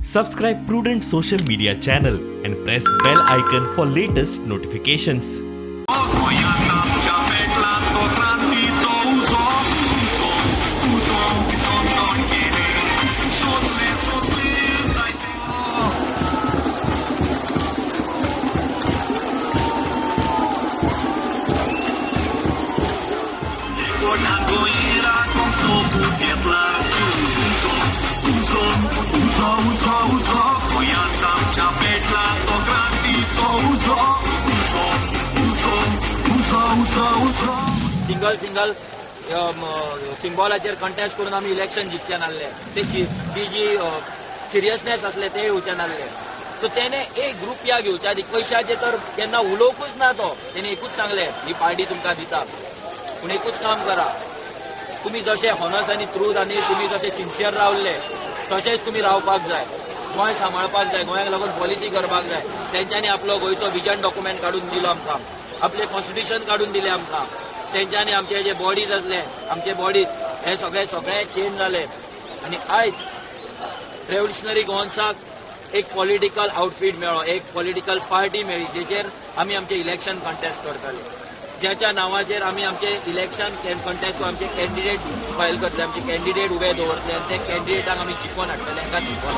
Subscribe Prudent social media channel and press bell icon for latest notifications. Single सिंबॉलाचेर contest करून आमी election जिखचे नासले ती जी सिरियसनेस असले ते येवचे नासले सो तेने एक ग्रुप या घेवच्या आदी पयशाचे तर केन्ना उलोवंकूच ना तो तेणे एकूच सांगले ही पार्टी तुमकां दिता पूण एकूच काम करा तुम्ही जशे हॉनस आनी ट्रूथ आनी तुम्ही जशे सिन्सियर रावल्ले तशेंच तुम्ही रावपाक जाय गोंय सांबाळपाक जाय गोंयाक लागून पॉलिसी करपाक जाय तेंच्यांनी आपलो गोंयचो विजन डॉक्युमेंट काडून दिलो आमकां आपले कॉन्स्टिट्यूशन काडून दिले आमकां तेंच्यांनी आमचे जे बॉडीज असले आमचे बॉडीज हे सगळे चेंज जाले आनी आयज रेव्होल्युशनरी गोवन्साक एक पॉलिटिकल आउटफीट मेळ्ळो एक पॉलिटिकल पार्टी मेळ्ळी जेचेर आमी आमचे इलेक्शन कंटेस्ट करताले ज्याच्या नावाचेर आमी आमचे इलेक्शन कंटेस्ट आमचे कॅन्डिडेट फायल करतले आमचे कॅन्डिडेट उबे दवरतले आनी ते कॅन्डिडेटाक आमी जिखोवन हाडटले तांकां जिखोवन